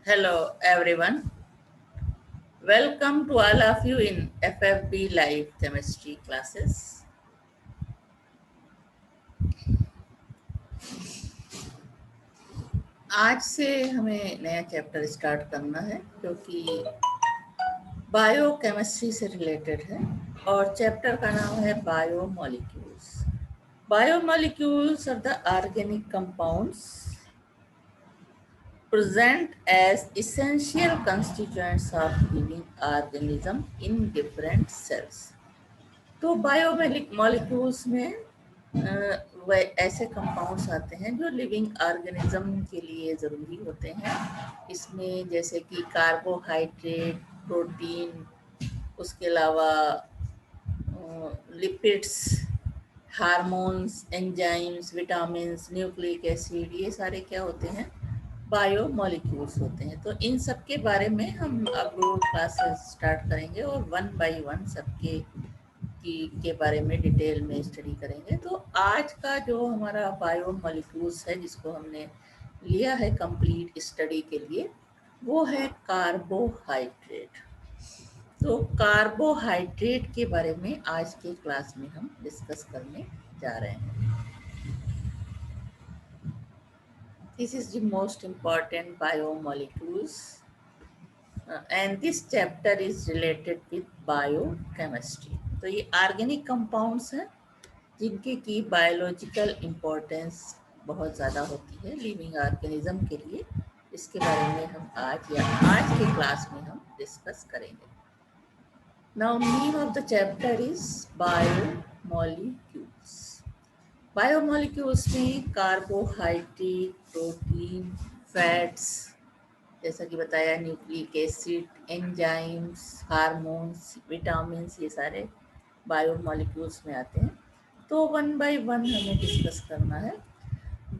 Hello everyone. Welcome to all of you in FFB Live Chemistry classes. आज से हमें नया चैप्टर स्टार्ट करना है क्योंकि बायोकेमिस्ट्री से रिलेटेड है और चैप्टर का नाम है biomolecules. Biomolecules are the organic compounds present as essential constituents of living organism in different cells. तो बायोमॉलिक्यूल्स में ऐसे कंपाउंड्स आते हैं जो लिविंग ऑर्गेनिज्म के लिए ज़रूरी होते हैं। इसमें जैसे कि कार्बोहाइड्रेट, प्रोटीन, उसके अलावा lipids, hormones, enzymes, vitamins, nucleic acid, ये सारे क्या होते हैं? बायोमॉलिक्यूल्स होते हैं। तो इन सब के बारे में हम अब क्लासेस स्टार्ट करेंगे और वन बाय वन सबके के बारे में डिटेल में स्टडी करेंगे। तो आज का जो हमारा बायोमॉलिक्यूल्स है जिसको हमने लिया है कंप्लीट स्टडी के लिए, वो है कार्बोहाइड्रेट। तो कार्बोहाइड्रेट के बारे में आज के क्लास में हम डिस्कस करने जा रहे हैं। This is the most important biomolecules and this chapter is related with biochemistry. तो ये ऑर्गेनिक कंपाउंड्स हैं जिनके की बायोलॉजिकल इम्पोर्टेंस बहुत ज़्यादा होती है लिविंग ऑर्गेनिज्म के लिए। इसके बारे में हम आज के क्लास में हम डिस्कस करेंगे। Now name of the chapter is biomolecules. Biomolecules में कार्बोहाइड्रेट, प्रोटीन, फैट्स, जैसा कि बताया, nucleic acid, enzymes, hormones, vitamins, ये सारे बायोमॉलिक्यूल्स में आते हैं। तो वन बाय वन हमें डिस्कस करना है।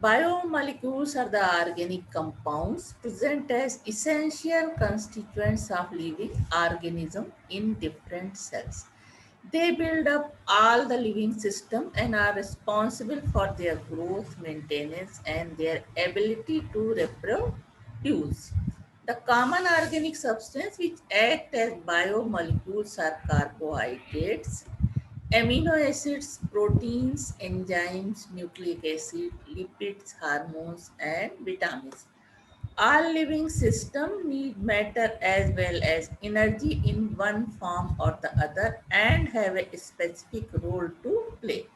Biomolecules are the organic compounds present as essential constituents of living organism in different cells. They build up all the living system and are responsible for their growth, maintenance, and their ability to reproduce. The common organic substance which act as biomolecules are carbohydrates, amino acids, proteins, enzymes, nucleic acid, lipids, hormones, and vitamins. All living systems need matter as well as energy in one form or the other and have a specific role to play.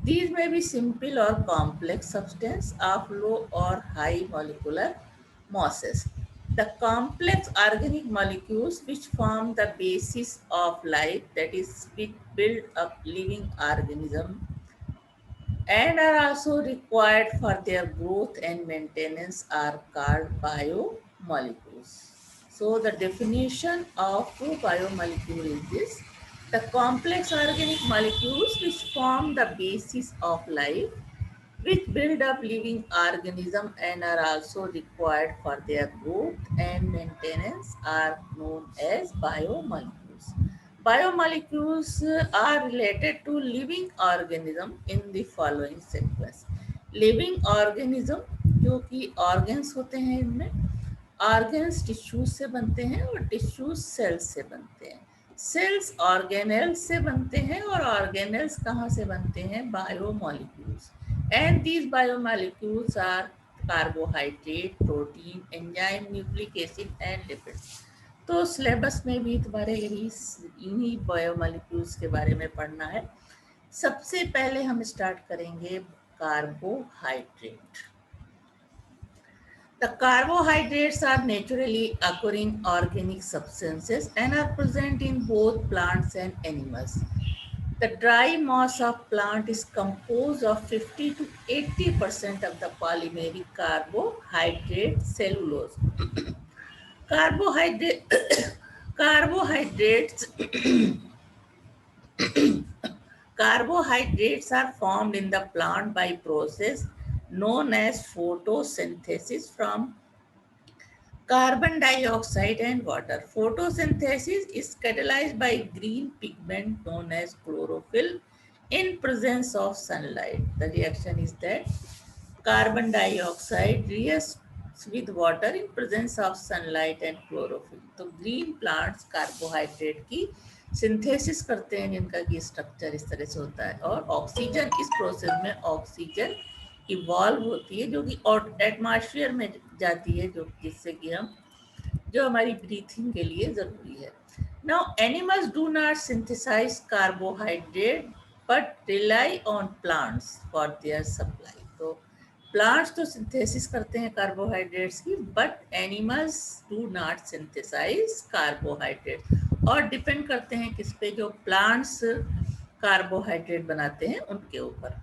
These may be simple or complex substances of low or high molecular masses. The complex organic molecules which form the basis of life, that is, which build up living organism and are also required for their growth and maintenance, are called biomolecules. So the definition of a biomolecule is this: the complex organic molecules which form the basis of life, which build up living organism and are also required for their growth and maintenance, are known as biomolecules. Biomolecules are related to living organism in the following sequence. Living organism जो कि organs होते हैं, इनमें organs tissues से बनते हैं और tissues sales से बनते हैं। सेल्स ऑर्गेनेल्स से बनते हैं और ऑर्गेनेल्स कहाँ से बनते हैं? Biomolecules. And these biomolecules are carbohydrate, protein, enzyme, nucleic acid and lipids. तो सिलेबस में भी तुम्हारे इन्हीं बायोमॉलिक्यूल्स के बारे में पढ़ना है। सबसे पहले हम स्टार्ट करेंगे carbohydrate. The carbohydrates are naturally occurring organic substances and are present in both plants and animals. The dry mass of plant is composed of 50 to 80% of the polymeric carbohydrate cellulose. Carbohydrates Carbohydrates are formed in the plant by process known as photosynthesis from carbon dioxide and water. Photosynthesis is catalyzed by green pigment known as chlorophyll in presence of sunlight. The reaction is that carbon dioxide with water in presence of sunlight and chlorophyll. तो green plants carbohydrate की synthesis करते हैं जिनका कि structure इस तरह से होता है, और ऑक्सीजन इस प्रोसेस में ऑक्सीजन इवॉल्व होती है जो कि एटमॉस्फेयर में जाती है, जो जिससे कि हम जो हमारी ब्रीथिंग के लिए ज़रूरी है. Now animals do not synthesise carbohydrate but rely on plants for their supply. तो प्लांट्स तो सिंथेसिस करते हैं कार्बोहाइड्रेट्स की, but animals do not synthesise carbohydrate, और डिपेंड करते हैं किस पे, जो प्लांट्स कार्बोहाइड्रेट बनाते हैं उनके ऊपर.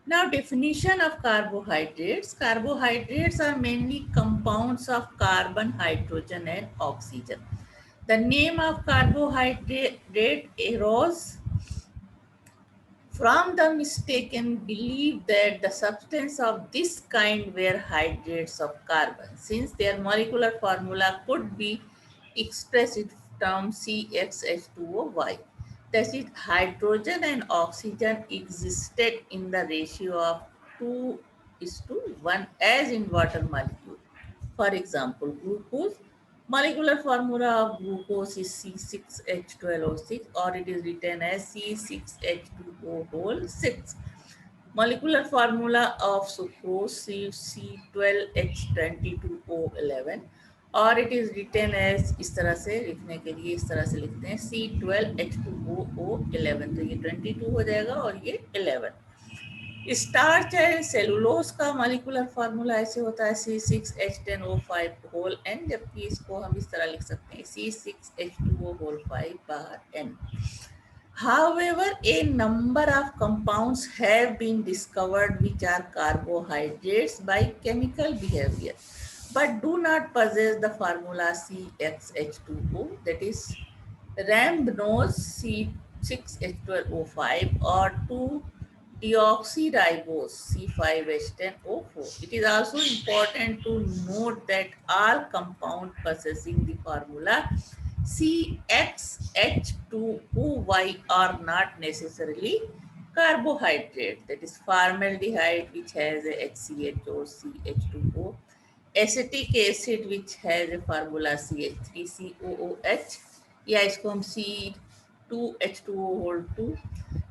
Now, definition of carbohydrates. Carbohydrates are mainly compounds of carbon, hydrogen, and oxygen. The name of carbohydrate arose from the mistaken belief that the substance of this kind were hydrates of carbon, since their molecular formula could be expressed in term CxH2O. That is, hydrogen and oxygen existed in the ratio of 2:1 as in water molecule. For example, glucose, molecular formula of glucose is C6H12O6, or it is written as C6H2O whole 6. Molecular formula of sucrose C12H22O11, और it is written as, इस तरह से लिखने के लिए इस तरह से लिखते हैं C12H2O11. तो ये 22 हो जाएगा और ये 11. स्टार्च है सेलुलोज का मॉलिक्यूलर फार्मूला ऐसे होता है C6H10O5 होल n, जबकि इसको हम इस तरह लिख सकते हैं C6H2O होल 5 बार n. However, a number of compounds have been discovered which are carbohydrates by chemical behavior, but do not possess the formula CxH2O, that is rambnose C6H12O5 or 2-deoxyribose C5H10O4. It is also important to note that all compounds possessing the formula CxH2OY are not necessarily carbohydrate. That is formaldehyde, which has a HCH or CH2O, acetic acid, which has a formula CH3COOH, या इसको हम C2H2O2,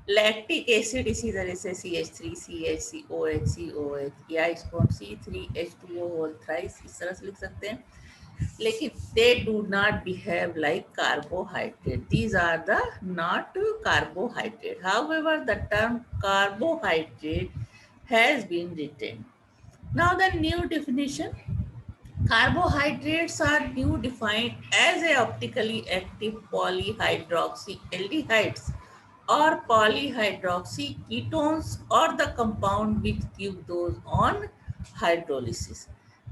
lactic acid इसी तरह से CH3CHCOHCOH, या इसको हम C3H2O thrice इस तरह से लिख सकते हैं. लेकिन they do not behave like carbohydrate. These are the not carbohydrate. However, the term carbohydrate has been written. Now the new definition. Carbohydrates are new defined as a optically active polyhydroxyaldehydes or polyhydroxyketones, or the compound which give those on hydrolysis.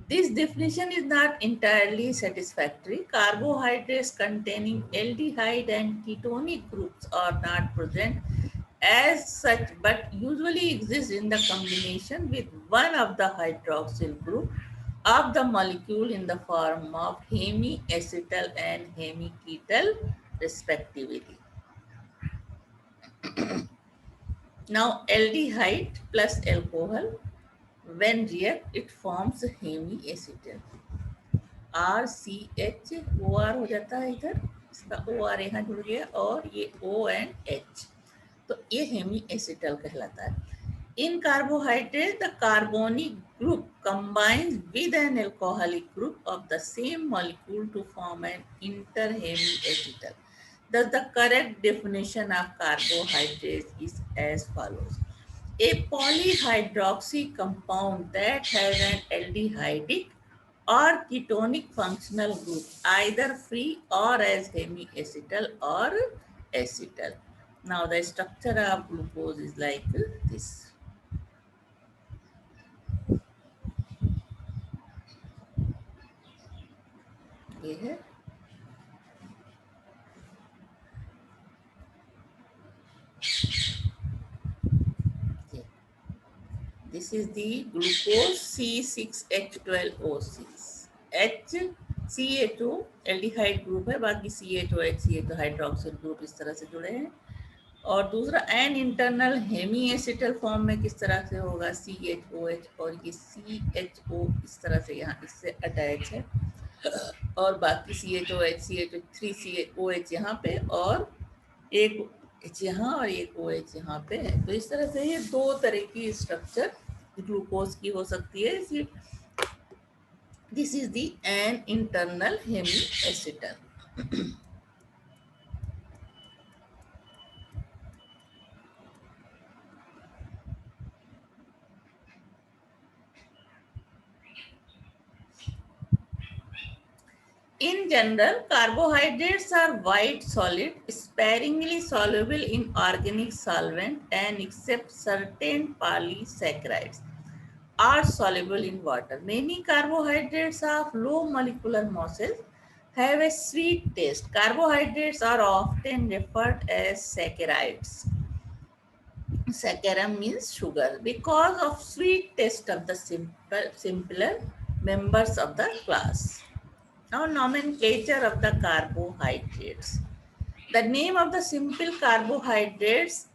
This definition is not entirely satisfactory. Carbohydrates containing aldehyde and ketonic groups are not present as such, but usually exist in the combination with one of the hydroxyl group of the molecule in the form of hemiacetal and hemiketal respectively. Now aldehyde plus alcohol, when react, it forms hemiacetal. RCH हो जाता है इधर, इसका OR यहाँ जुड़ गया, और ये O and H, तो ये हेमीएसिटल कहलाता है. In carbohydrate, the carbonic group combines with an alcoholic group of the same molecule to form an interhemiacetal. Thus, the correct definition of carbohydrates is as follows. A polyhydroxy compound that has an aldehydic or ketonic functional group, either free or as hemiacetal or acetal. Now, the structure of glucose is like this. ये है, this is the glucose C6H12O6. H CHO aldehyde group है, बाकी CHOH ये तो hydroxyl group इस तरह से जुड़े हैं. और दूसरा an internal hemiacetal form में किस तरह से होगा, CHOH, और ये CHO इस तरह से यहाँ इससे अटैच है, और बाकी CHOH 3 COH यहाँ पे, और एक H यहाँ और एक OH यहाँ पे है। तो इस तरह से ये दो तरह की स्ट्रक्चर ग्लूकोज की हो सकती है। This is the an internal hemiacetal. In general, carbohydrates are white solid, sparingly soluble in organic solvent, and except certain polysaccharides are soluble in water. Many carbohydrates of low molecular masses have a sweet taste. Carbohydrates are often referred as saccharides. Saccharum means sugar because of sweet taste of the simpler members of the class. Now, nomenclature of the carbohydrates. The name of the simple carbohydrates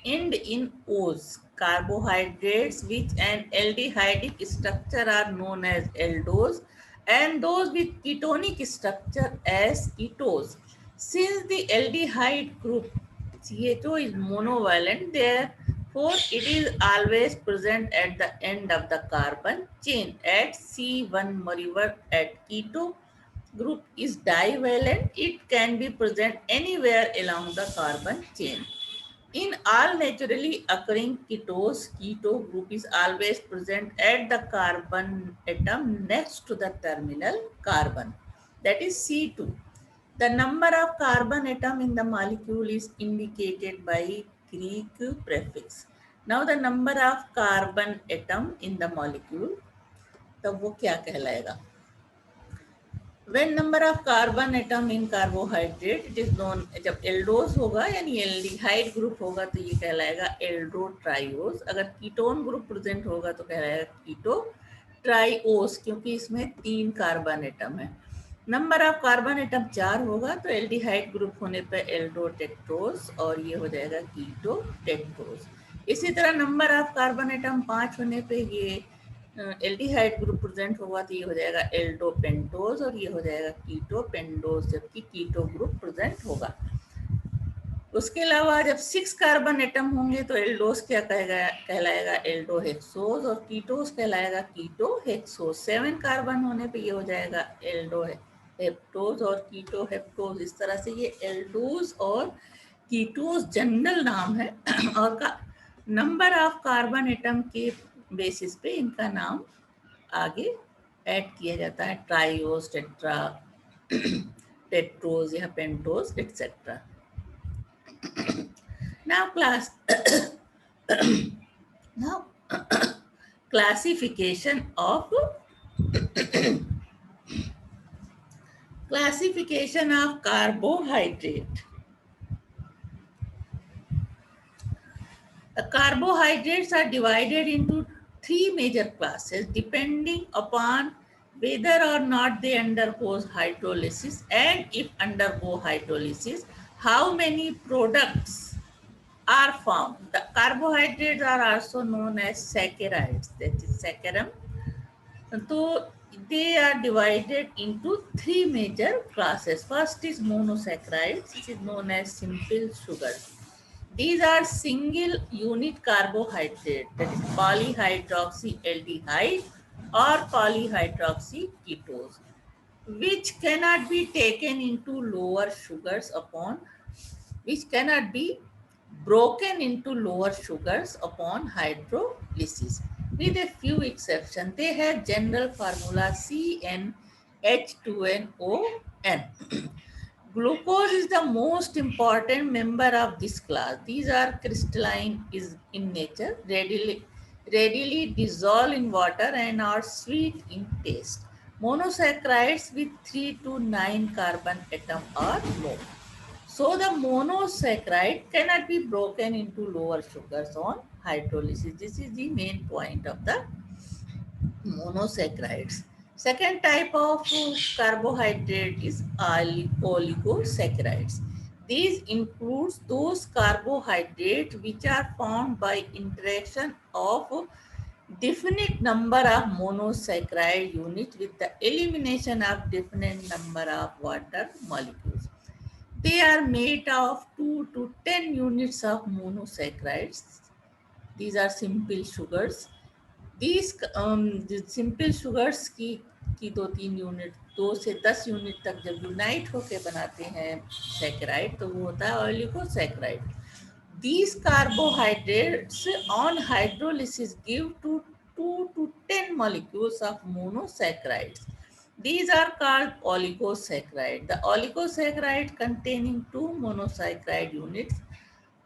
end in O's. Carbohydrates with an aldehydic structure are known as aldose, and those with ketonic structure as ketose. Since the aldehyde group CHO is monovalent, therefore it is always present at the end of the carbon chain. At C1 moreover, at keto group is divalent, it can be present anywhere along the carbon chain. In all naturally occurring ketose, keto group is always present at the carbon atom next to the terminal carbon, that is C2. The number of carbon atom in the molecule is indicated by Greek prefix. Now the number of carbon atom in the molecule, तब वो क्या कहलाएगा? When number of carbon atom in carbohydrate, it is known, जब एल्डोस होगा यानी aldehyde group होगा तो ये कहलाएगा एल्डोट्राइओस। अगर कीटोन ग्रुप प्रेजेंट होगा तो कहलाएगा कीटो ट्राइओस, क्योंकि इसमें 3 कार्बन एटम है। नंबर ऑफ कार्बन एटम 4 होगा तो एल्डिहाइड ग्रुप होने पर एल्डोटेट्रोस, और ये हो जाएगा कीटोटेट्रोस। इसी तरह नंबर ऑफ कार्बन एटम 5 होने पे ये एल्डिहाइड ग्रुप प्रेजेंट होगा तो ये हो जाएगा एल्डोपेंटोज, और ये हो जाएगा कीटोपेंडोज, जबकि कीटो ग्रुप प्रेजेंट होगा। उसके अलावा जब 6 कार्बन एटम होंगे तो एल्डोस क्या कहलाएगा एल्डोहेक्सोज, और कीटोस कहलाएगा कीटोहेक्सोज। 7 कार्बन होने पे ये हो जाएगा एल्डोहेप्टोज और कीटोहेप्टोज। इस तरह से ये एल्डोज और कीटोज जनरल नाम है, और का नंबर ऑफ कार्बन एटम के बेसिस पे इनका नाम आगे ऐड किया जाता है, ट्राइओस, टेट्रा, टेट्रोज या pentose etcetera. Now now classification of carbohydrate. The carbohydrates are divided into 3 major classes depending upon whether or not they undergo hydrolysis, and if undergo hydrolysis, how many products are formed. The carbohydrates are also known as saccharides, that is saccharum. So they are divided into 3 major classes. First is monosaccharides, which is known as simple sugar. These are single unit carbohydrate, that is polyhydroxyaldehyde or polyhydroxyketose, which cannot be taken into lower sugars upon, which cannot be broken into lower sugars upon hydrolysis. With a few exceptions, they have general formula CnH2nOn. Glucose is the most important member of this class. These are crystalline in nature, readily dissolve in water, and are sweet in taste. Monosaccharides with 3 to 9 carbon atom are low. So the monosaccharide cannot be broken into lower sugars on hydrolysis. This is the main point of the monosaccharides. Second type of carbohydrate is oligosaccharides. These includes those carbohydrates which are formed by interaction of definite number of monosaccharide units with the elimination of definite number of water molecules. They are made of 2 to 10 units of monosaccharides. These are simple sugars. Simple sugars की 2-3 unit 2 से 10 unit तक जब unite होके बनाते हैं saccharide तो वो होता है ऑलिगोसैकराइड. These carbohydrates on hydrolysis give to 2 to 10 molecules of monosaccharides. These are called oligosaccharide. The oligosaccharide containing 2 monosaccharide units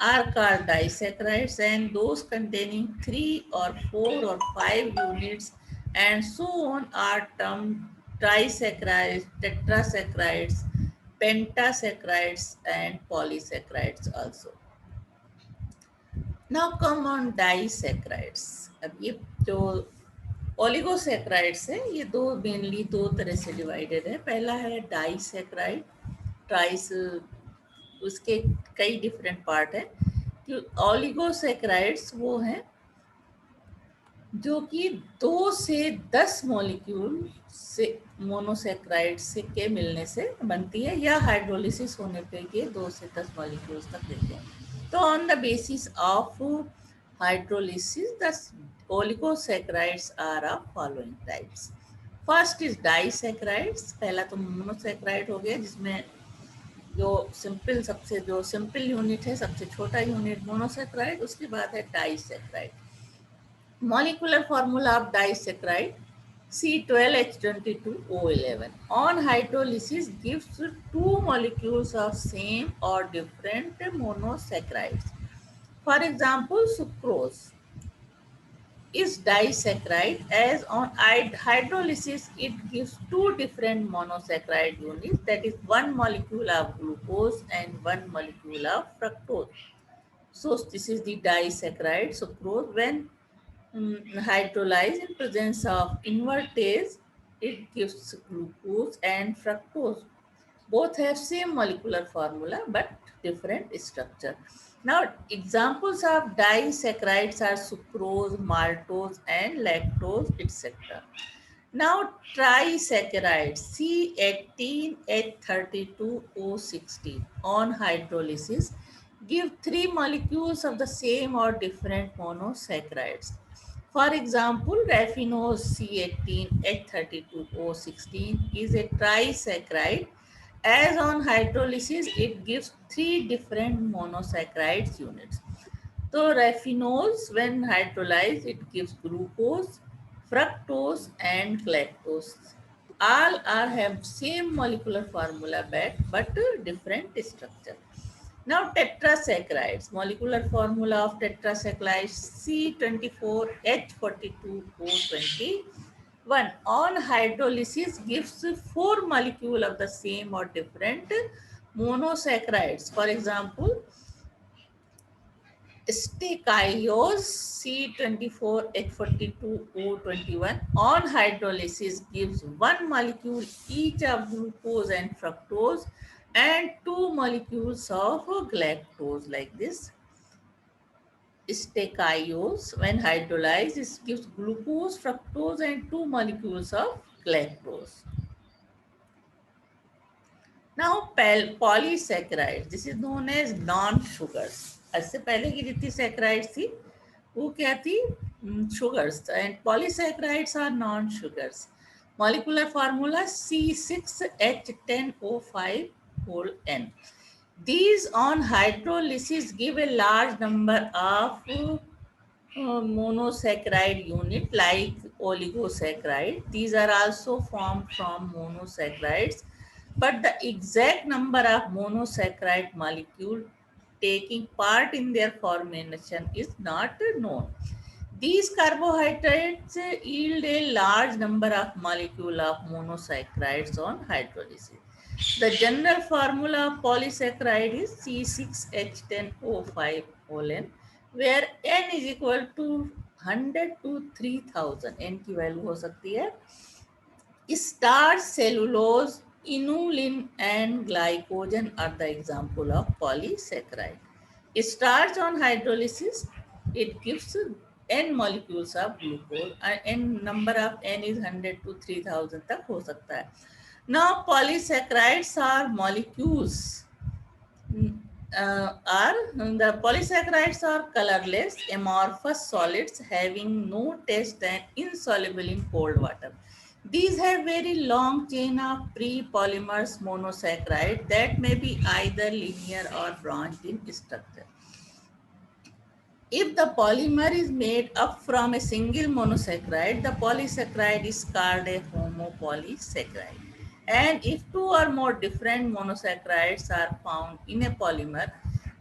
are called disaccharides, and those containing 3 or 4 or 5 units and so on are termed trisaccharides, tetrasaccharides, pentasaccharides and polysaccharides also. Now come on disaccharides. अब ये जो ओलिगोसैक्राइड्स है ये mainly दो तरह से divided है. पहला है डाइसैक्राइड. ट्राइस उसके कई डिफरेंट पार्ट है. ओलिगोसैक्राइड्स वो हैं जो कि 2 से 10 मॉलिक्यूल से मोनोसैक्राइड से के मिलने से बनती है या हाइड्रोलिसिस होने पे ये 2 से 10 मॉलिक्यूल्स तक देते हैं. तो on the basis of hydrolysis the oligosaccharides are of following types. First is disaccharides. पहला तो मोनोसैक्राइड हो गया जिसमें जो सिंपल यूनिट है सबसे छोटा यूनिट मोनोसैक्राइड. उसके बाद है disaccharide. Molecular formula of disaccharide C12H22O11 on hydrolysis gives two molecules of same or different monosaccharides. For example, sucrose is disaccharide as on hydrolysis it gives two different monosaccharide units, that is one molecule of glucose and one molecule of fructose. So this is the disaccharide sucrose. When hydrolyzed in presence of invertase, it gives glucose and fructose. Both have same molecular formula but different structure. Now, examples of disaccharides are sucrose, maltose, and lactose, etc. Now, trisaccharides C18H32O16 on hydrolysis give 3 molecules of the same or different monosaccharides. For example, raffinose C18H32O16 is a trisaccharide as on hydrolysis it gives 3 different monosaccharides units. So raffinose when hydrolyzed it gives glucose, fructose and galactose. All are have same molecular formula but different structure. Now tetrasaccharides, molecular formula of tetrasaccharides C24H42O21 on hydrolysis gives 4 molecule of the same or different monosaccharides. For example, stachyose C24H42O21 on hydrolysis gives 1 molecule each of glucose and fructose and 2 molecules of galactose like this. Stachyose when hydrolyzed gives glucose, fructose and 2 molecules of galactose. Now polysaccharides, this is known as non-sugars. इससे पहले की जितनी saccharides थी वो क्या थी? Sugars. And polysaccharides are non-sugars. Molecular formula C6H10O5 These on hydrolysis give a large number of monosaccharide unit like oligosaccharide. These are also formed from monosaccharides, but the exact number of monosaccharide molecule taking part in their formation is not known. These carbohydrates yield a large number of molecule of monosaccharides on hydrolysis. The general formula of polysaccharide is C6H10O5 where N is equal to 100 to 3000. N की value हो सकती है. Starch cellulose Inulin and glycogen are the example of polysaccharide. Starch on hydrolysis, it gives n molecules of glucose and n number of n is 100 to 3000 तक हो सकता है. Now polysaccharides are molecules the polysaccharides are colorless amorphous solids having no taste and insoluble in cold water. These have very long chain of pre-polymers monosaccharide that may be either linear or branched in structure. If the polymer is made up from a single monosaccharide, the polysaccharide is called a homopolysaccharide. And if two or more different monosaccharides are found in a polymer,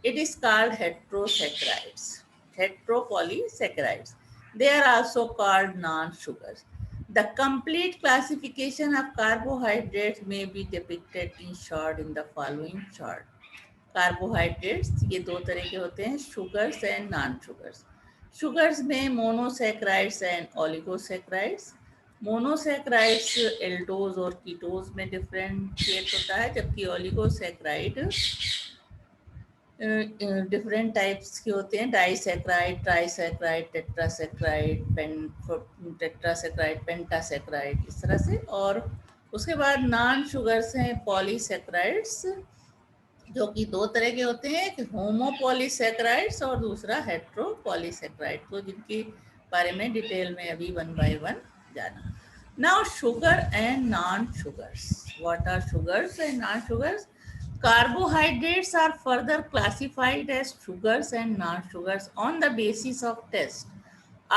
it is called heterosaccharides, heteropolysaccharides. They are also called non-sugars. The complete classification of carbohydrates may be depicted in short in the following chart. Carbohydrates ये दो तरह के होते हैं, sugars and non sugars. Sugars में monosaccharides and ओलिगोसैक्राइड्स. Monosaccharides aldose और कीटोज में differentiate होता है, जबकि ओलिगोसैक्राइड डिफरेंट टाइप्स के होते हैं, डाइसैक्राइड, ट्राइसैक्राइड, टेट्रासैक्राइड, टेट्रासैक्राइड, पेंटासैक्राइड, इस तरह से. और उसके बाद नॉन शुगर्स हैं पॉलीसैक्राइड्स, जो कि दो तरह के होते हैं, एक होमोपॉलीसैक्राइड्स और दूसरा हेट्रोपॉलीसैक्राइड, तो जिनके बारे में डिटेल में अभी वन बाय वन जाना. Now sugar and non sugars. What are sugars and non sugars? Carbohydrates are further classified as sugars and non-sugars on the basis of taste.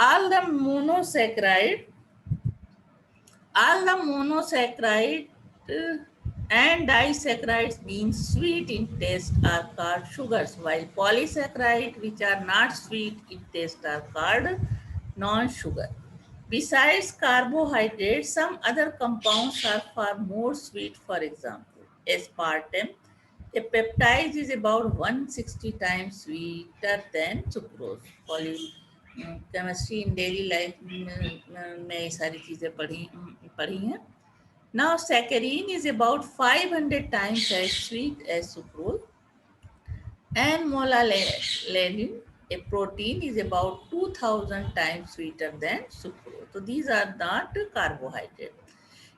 All the monosaccharide and disaccharides being sweet in taste are called sugars, while polysaccharides which are not sweet in taste are called non-sugar. Besides carbohydrates, some other compounds are far more sweet. For example, aspartame, a peptide, is about 160 times sweeter than sucrose. Chemistry in daily life में ये सारी चीज़ें पढ़ी हैं. Now saccharine is about 500 times as sweet as sucrose, and molallenine, a protein, is about 2000 times sweeter than sucrose. So these are not carbohydrates.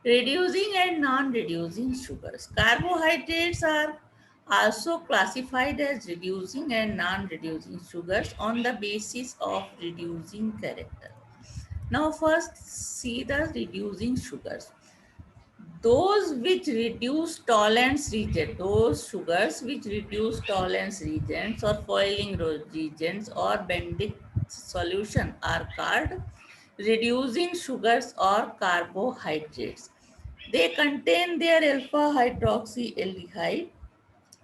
Reducing and non-reducing sugars. Carbohydrates are also classified as reducing and non-reducing sugars on the basis of reducing character. Now first see the reducing sugars. Those which reduce tolerance region, those sugars which reduce tolerance regions or foiling regions or Bendix solution are called reducing sugars or carbohydrates. They contain their alpha hydroxyaldehyde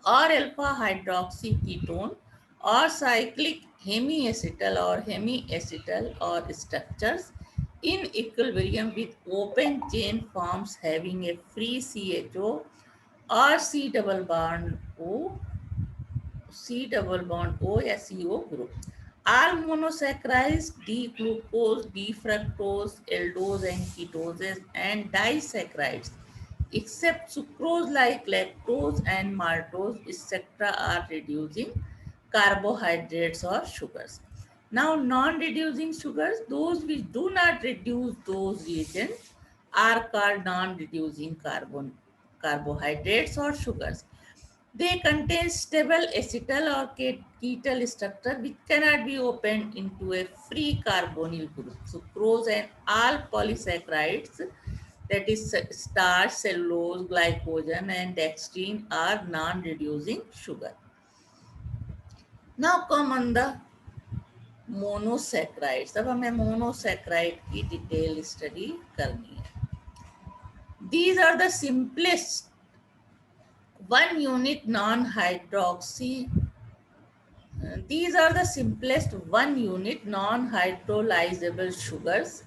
or alpha hydroxyketone or cyclic hemiacetal or hemiacetal or structures in equilibrium with open chain forms having a free CHO or C double bond O या CO group. All monosaccharides, D-glucose, D-fructose, aldose and ketoses, and disaccharides except sucrose like lactose and maltose, etc., are reducing carbohydrates or sugars. Now, non-reducing sugars, those which do not reduce those reagents, are called non-reducing carbohydrates or sugars. They contain stable acetal or ketal structure which cannot be opened into a free carbonyl group. Sucrose and all polysaccharides, that is starch, cellulose, glycogen and dextrine, are non-reducing sugar. Now come on the monosaccharides. अब हमें monosaccharide की detail study करनी है. These are the simplest one unit non-hydroxy. These are the simplest one unit non-hydrolyzable sugars.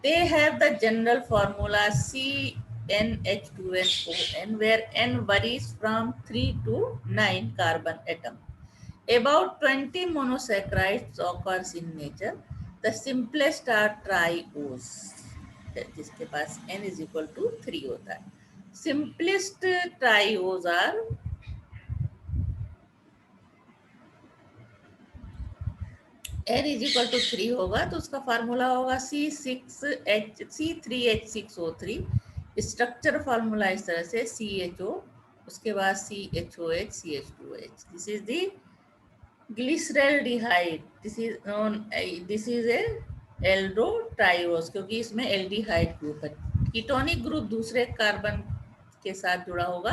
They have the general formula CnH2nOn, where N varies from 3 to 9 carbon atom. About 20 monosaccharides occurs in nature. The simplest are triose, जिसके पास N is equal to 3 होता है. Simplest trios are n is equal to 3 होगा तो उसका formula होगा C3H6O3। Structure formula इस तरह से CHO, उसके बाद CHOH CH2H। This is the glyceraldehyde. This is a aldotriose, क्योंकि इसमें एल्डिहाइड ग्रुप है। कीटोनिक ग्रुप दूसरे कार्बन के साथ जुड़ा होगा,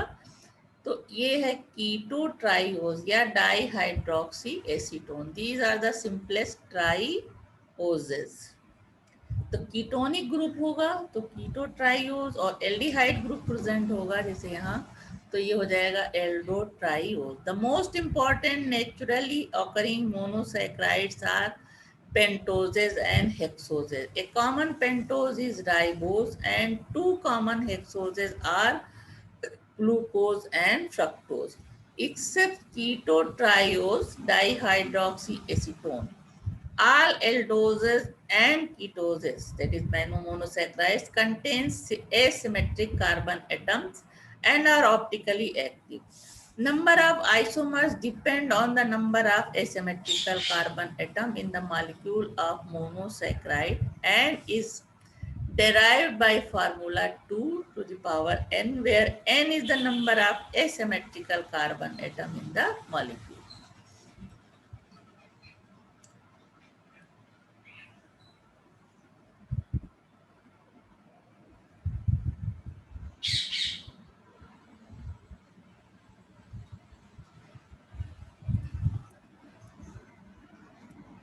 तो ये है कीटो ट्राइओज या dihydroxy acetone. These are the simplest trioses. तो कीटोनिक ग्रुप होगा तो कीटो ट्राइओज, और एल्डिहाइड ग्रुप प्रेजेंट होगा जैसे यहाँ, तो ये हो जाएगा aldo triose. The most important naturally occurring monosaccharides are pentoses and hexoses. A common pentose is ribose and two common hexoses are glucose and fructose. Except ketotriose dihydroxyacetone, all aldoses and ketoses, that is monosaccharides, contains asymmetric carbon atoms and are optically active. Number of isomers depend on the number of asymmetrical carbon atom in the molecule of monosaccharide and is derived by formula 2 to the power n, where n is the number of asymmetrical carbon atom in the molecule.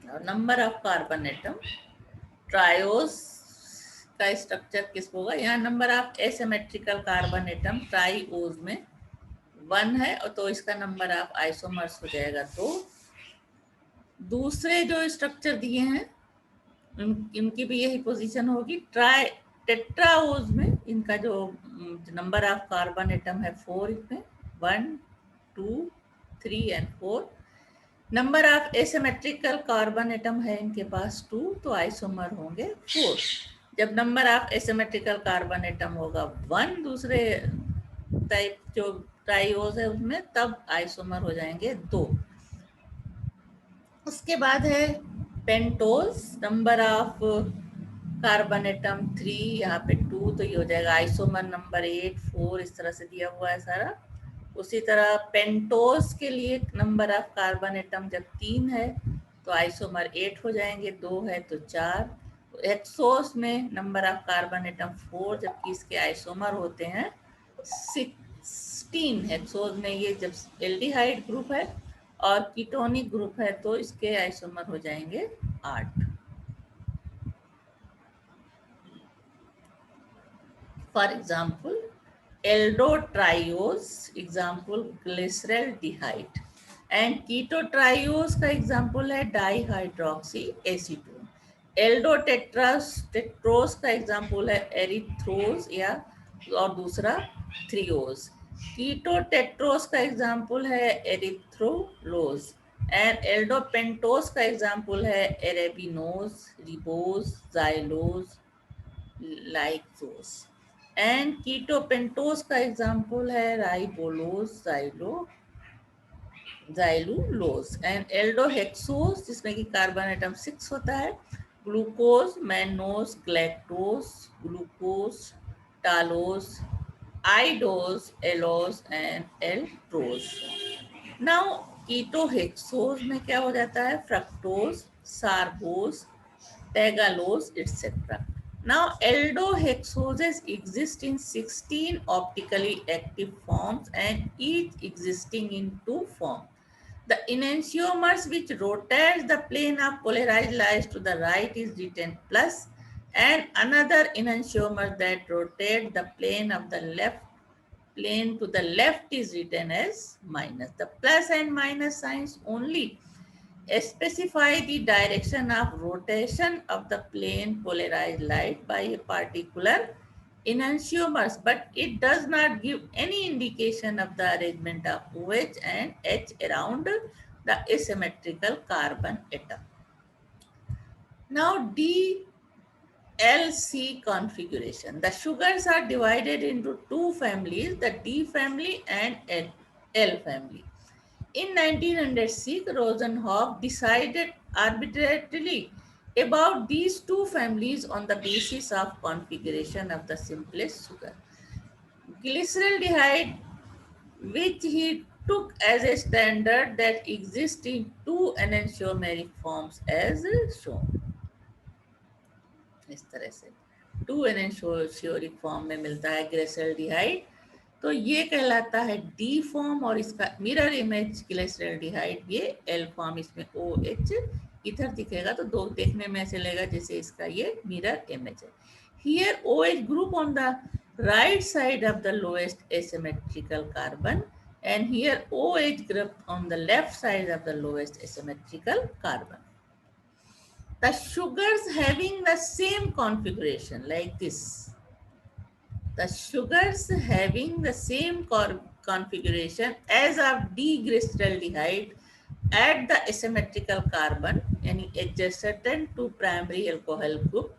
Now, number of carbon atom, triose का structure किस होगा, यहाँ number of asymmetrical carbon atom triose में 1 है, और तो इसका number of isomers हो जाएगा। तो दूसरे जो स्ट्रक्चर दिए हैं इनकी भी यही पोजीशन होगी। टेट्राओज में इनका जो नंबर ऑफ कार्बन एटम है 4, इसमें 1 2 3 and 4। Number of asymmetrical carbon atom है इनके पास 2, तो आइसोमर होंगे 4। जब number of asymmetrical carbon atom होगा 1 दूसरे टाइप जो ट्राइओज है उसमें, तब आइसोमर हो जाएंगे 2। उसके बाद है pentose, number of carbon atom 3, यहाँ पे 2, तो ये हो जाएगा आइसोमर नंबर 8 4, इस तरह से दिया हुआ है सारा। उसी तरह पेंटोज के लिए नंबर ऑफ कार्बन एटम जब 3 है तो आइसोमर 8 हो जाएंगे, 2 है तो 4। हेक्सोस में नंबर ऑफ कार्बन एटम 4, जबकि इसके आइसोमर होते हैं 16। हेक्सोस में ये जब एल्डिहाइड ग्रुप है और कीटोनिक ग्रुप है तो इसके आइसोमर हो जाएंगे 8। फॉर एग्जाम्पल एल्डोट्राइओस, एग्जाम्पल ग्लिसरैल्डिहाइड, एंड कीटोट्राइओस का एग्जाम्पल है डाइहाइड्रोक्सी एसीटोन। टेट्रोस का एग्जाम्पल है एरिथ्रोज या और दूसरा थ्रियोज। कीटोटेट्रोस का एग्जाम्पल है एरिथ्रोलोज एंड एल्डोपेंटोस का एग्जाम्पल है एरेबिनोज, रिबोज, जाइलोज, लाइक्सोस। एंड कीटोपेंटोस का एग्जाम्पल है राइबोलोज, जाइलूलोज एंड एल्डोहेक्सोस, जिसमें कि कार्बन एटम 6 होता है, glucose, mannose, galactose, glucose, talose, idose, allose and altrose. Now ketohexose में क्या हो जाता है, fructose, sorbose, tagatose etcetera. Now, aldohexoses exist in 16 optically active forms and each existing in 2 forms. The enantiomers which rotates the plane of polarized light to the right is written plus, and another enantiomer that rotates the plane of the plane to the left is written as minus. The plus and minus signs only specify the direction of rotation of the plane polarized light by a particular enantiomers, but it does not give any indication of the arrangement of OH and H around the asymmetrical carbon atom. Now LC configuration. The sugars are divided into two families, the D family and L family. In 1906, Rosenhoff decided arbitrarily about these two families on the basis of configuration of the simplest sugar. Glyceraldehyde, which he took as a standard that exists in two enantiomeric forms as shown. इस तरह से to एनेंशियोरिक form में मिलता है glyceraldehyde, तो ये कहलाता है डी फॉर्म और इसका मिरर इमेज ग्लिसरॉल्डिहाइड ये एल फॉर्म, इसमें ओ एच इधर दिखेगा तो दो देखने में ऐसे लगेगा जैसे इसका ये मिरर इमेज है. Here O H group on the right side of the lowest asymmetrical carbon and here OH group on the left side of the lowest asymmetrical carbon. The sugars having the same configuration like this. The sugars having the same configuration as of D-glyceraldehyde at the asymmetrical carbon, yani adjacent to primary alcohol group,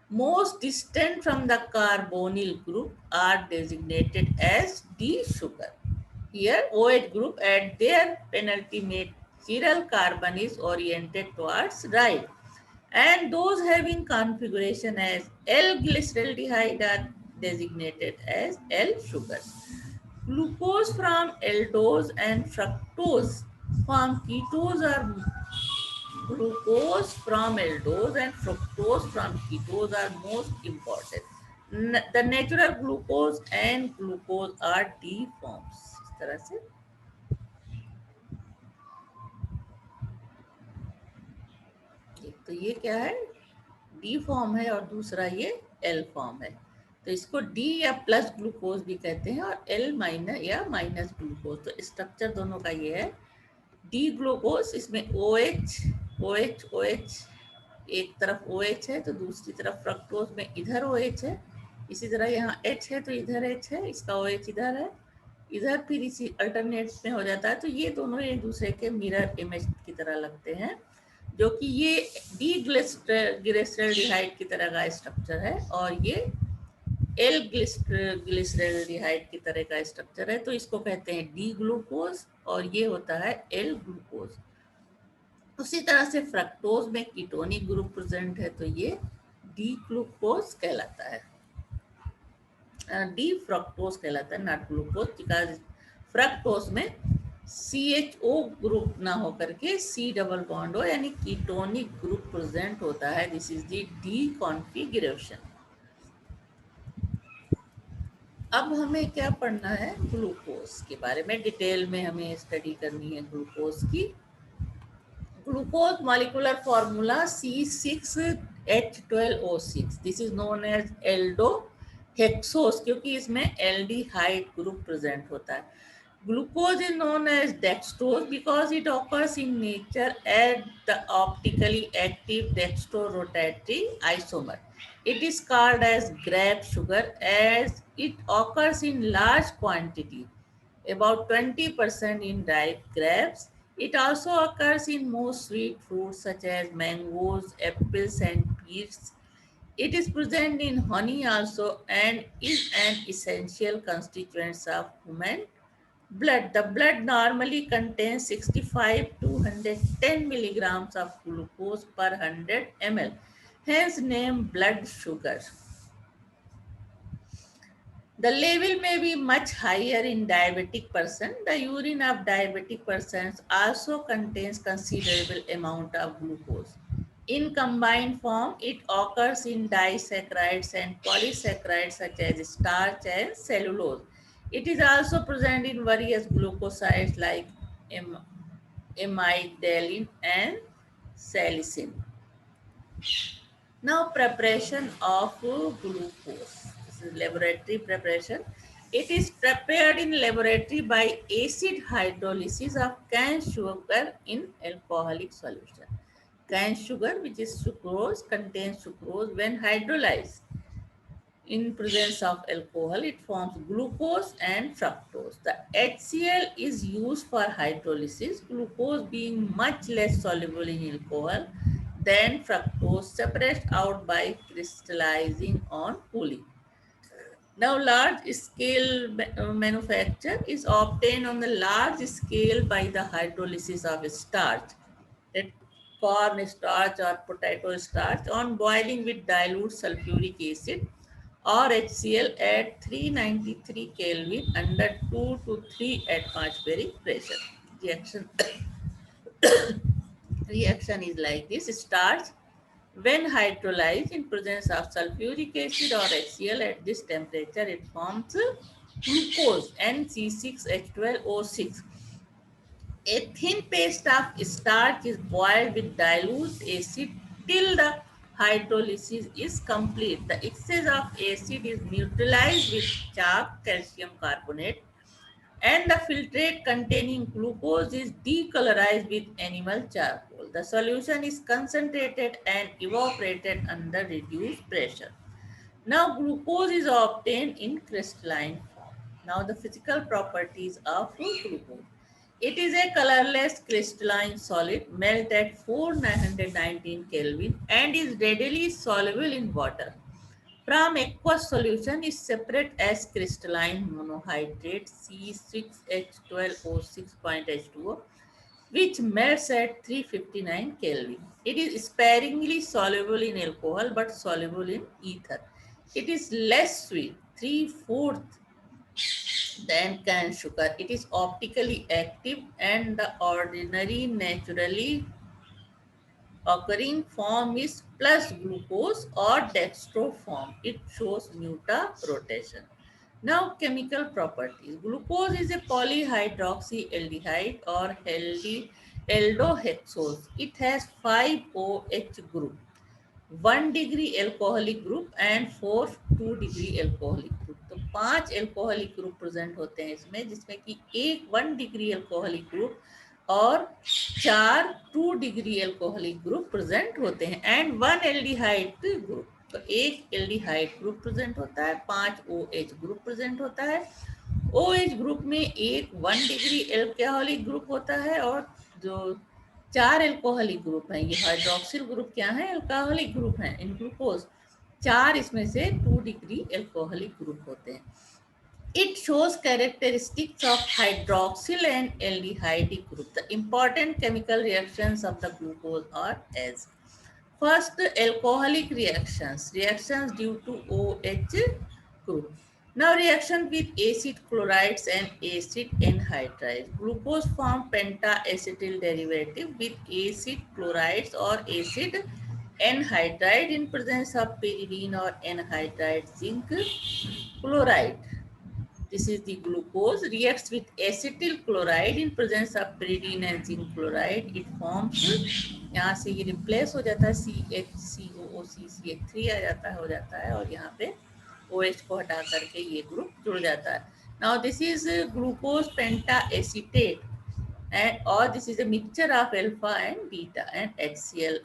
most distant from the carbonyl group are designated as D sugar. Here OH group at their penultimate chiral carbon is oriented towards right, and those having configuration as L-glyceraldehyde are designated as L sugars. Glucose from aldose and fructose form ketose or glucose from aldose and fructose from ketose are most important. The natural glucose and glucose are D forms. इस तरह से तो ये क्या है, D form है और दूसरा ये एल फॉर्म है. तो इसको डी या प्लस ग्लूकोज भी कहते हैं और एल माइनस या माइनस ग्लूकोज. तो स्ट्रक्चर दोनों का ये है. डी ग्लूकोज, इसमें O H O H O H, एक तरफ ओ एच है तो दूसरी तरफ फ्रक्टोज में इधर ओ एच है. इसी तरह यहाँ एच है तो इधर एच है, इसका ओ एच इधर है, इधर फिर इसी अल्टरनेट में हो जाता है. तो ये दोनों एक दूसरे के मिरर इमेज की तरह लगते हैं, जो कि ये डी ग्लिसरॉल्डिहाइड की तरह का स्ट्रक्चर है और ये एल ग्लिसरॉल्डिहाइड की तरह का स्ट्रक्चर है. तो इसको कहते हैं डी ग्लूकोज और ये होता है एल ग्लूकोज. उसी तरह से फ्रक्टोज में कीटोनिक ग्रुप प्रेजेंट है तो ये डी ग्लूकोज कहलाता है, डी फ्रक्टोज कहलाता है, नॉट ग्लूकोज, बिकॉज फ्रक्टोज में CHO ग्रुप ना होकर के C डबल बॉन्ड हो, यानी कीटोनिक ग्रुप प्रेजेंट होता है. This is the D configuration. अब हमें क्या पढ़ना है, ग्लूकोज के बारे में डिटेल में हमें स्टडी करनी है. ग्लूकोज की glucose molecular formula C6H12O6. This is known as aldohexose, क्योंकि इसमें एल्डिहाइड ग्रुप प्रेजेंट होता है. Glucose is known as dextrose because it occurs in nature as the optically active dextrorotatory isomer. It is called as grape sugar as it occurs in large quantity, about 20% in ripe grapes. It also occurs in most sweet fruits such as mangoes, apples, and pears. It is present in honey also and is an essential constituent of human blood. The blood normally contains 65 to 110 milligrams of glucose per 100 ml, hence name blood sugar. The level may be much higher in diabetic person. The urine of diabetic persons also contains considerable amount of glucose. In combined form, it occurs in disaccharides and polysaccharides such as starch and cellulose. It is also present in various glucosides like amygdalin and salicin. Now, preparation of glucose. This is laboratory preparation. It is prepared in laboratory by acid hydrolysis of cane sugar in alcoholic solution. Cane sugar, which is sucrose, contains sucrose. When hydrolyzed in presence of alcohol, it forms glucose and fructose. The HCl is used for hydrolysis, glucose being much less soluble in alcohol then fructose separates out by crystallizing on cooling. Now, large scale manufacture is obtained on the large scale by the hydrolysis of starch, that corn starch or potato starch, on boiling with dilute sulfuric acid or HCl at 393 Kelvin under 2 to 3 atmospheric pressure. Reaction reaction is like this: starch, when hydrolyzed in presence of sulfuric acid or HCl at this temperature, it forms glucose NC6H12O6. A thin paste of starch is boiled with dilute acid till the hydrolysis is complete. The excess of acid is neutralized with chalk, calcium carbonate, and the filtrate containing glucose is decolorized with animal charcoal. The solution is concentrated and evaporated under reduced pressure. Now, glucose is obtained in crystalline form. Now, the physical properties of glucose. It is a colorless crystalline solid, melt at 4919 Kelvin, and is readily soluble in water. From aqueous solution is separate as crystalline monohydrate C6H12O6.H2O, which melts at 359 Kelvin. It is sparingly soluble in alcohol but soluble in ether. It is less sweet, 3/4 than cane sugar. It is optically active, and the ordinary naturally occurring form is plus glucose or dextro form. It shows rotation. Now, chemical properties. Glucose is a polyhydroxyaldehyde or aldohexose. It has 5 OH group, 1 degree alcoholic group and 4 2 degree alcoholic group. तो 5 alcoholic group present होते हैं इसमें, जिसमें कि एक 1 degree alcoholic group और 4 2 degree alcoholic group present होते हैं, एंड 1 एल्डिहाइड ग्रुप. तो एक एल्डिहाइड ग्रुप प्रेजेंट होता है, 5 OH ग्रुप प्रेजेंट होता है. OH ग्रुप में एक 1 डिग्री एल्कोहलिक ग्रुप होता है और जो 4 एल्कोहलिक ग्रुप हैं, ये हाइड्रोक्सिल ग्रुप क्या है, एल्कोहलिक ग्रुप हैं इन ग्लूकोज. 4 इसमें से 2 डिग्री एल्कोहलिक ग्रुप होते हैं. It shows characteristics of hydroxyl and aldehyde group. The important chemical reactions of the glucose are as: first, alcoholic reactions, reactions due to OH group. Now, reaction with acid chlorides and acid anhydrides. Glucose form penta-acetyl derivative with acid chlorides or acid anhydride in presence of pyridine or anhydride zinc chloride. This is the glucose reacts with acetyl chloride in presence of pyridine and zinc chloride. It forms, यहाँ से ये replace हो जाता है, CHCOOC, CH3 आ जाता है, हो जाता है, और यहाँ पे OH को हटा करके ये ग्रुप जुड़ जाता है. Now this is glucose pentacetate, and or this is a mixture of alpha and beta and HCl.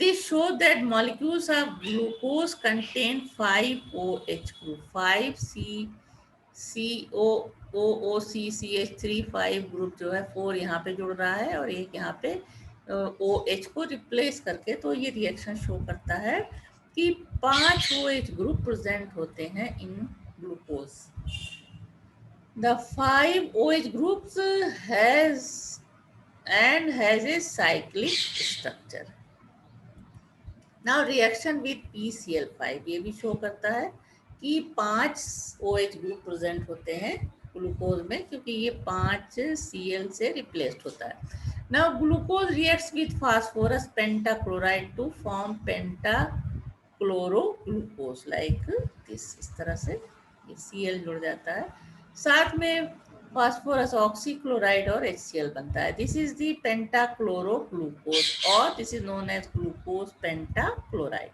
This shows that molecules of glucose contain 5 OH group, 5 COOCCH3, 5 group जो है 4 यहाँ पे जुड़ रहा है और एक यहाँ पे OH को रिप्लेस करके. तो ये रिएक्शन शो करता है कि 5 OH ग्रुप प्रेजेंट होते हैं in glucose. The 5 OH groups has a cyclic structure. Now, reaction with PCl5 ये भी शो करता है कि 5 OH ग्रुप प्रेजेंट होते हैं ग्लूकोज में, क्योंकि ये 5 Cl से रिप्लेस्ड होता है. Now, glucose reacts with phosphorus pentachloride to form pentachloroglucose like this. इस तरह से ये Cl जुड़ जाता है, साथ में phosphorus oxychloride और HCl बनता है. This is the pentachloroglucose, or this is known as glucose pentachloride.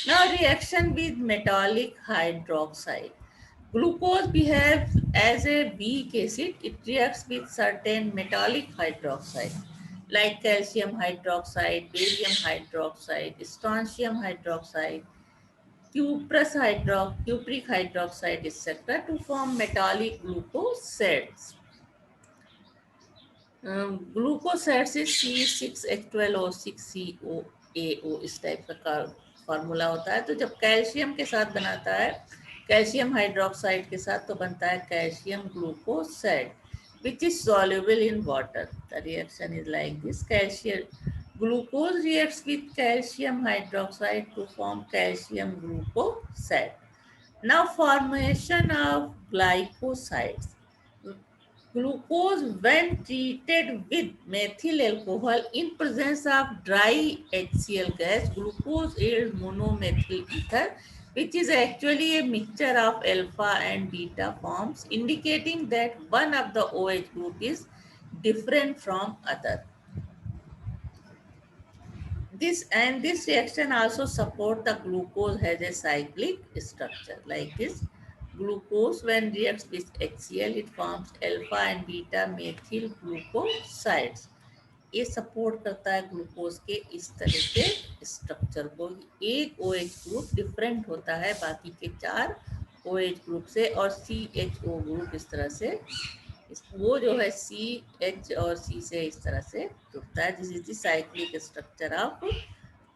Now, reaction with metallic hydroxide. Glucose behaves as a weak acid. It reacts with certain metallic hydroxide like calcium hydroxide, barium hydroxide, strontium hydroxide, cupric hydroxide, etc. to form metallic glucosides. Glucosides से C6H12O6COAO इस type का formula होता है। तो जब calcium के साथ बनाता है, कैल्शियम हाइड्रोक्साइड के साथ, तो बनता है calcium glucoside which is soluble in water. The reaction is like this. Calcium glucose reacts with calcium hydroxide to form calcium glucoside. Now formation of glycosides. Glucose, when treated with methyl alcohol in presence of dry HCl gas, glucose yields monomethyl ether, which is actually a mixture of alpha and beta forms, indicating that one of the OH group is different from other. This reaction also support the glucose has a cyclic structure like this. Glucose when reacts with HCl, it forms alpha and beta methyl glucosides. ये support करता है glucose के इस तरह के structure को। एक OH group different होता है बाकी के 4 OH ग्रुप से, और CHO ग्रुप इस तरह से, वो जो है CH और C से इस तरह से जुड़ता है। This is the cyclic structure of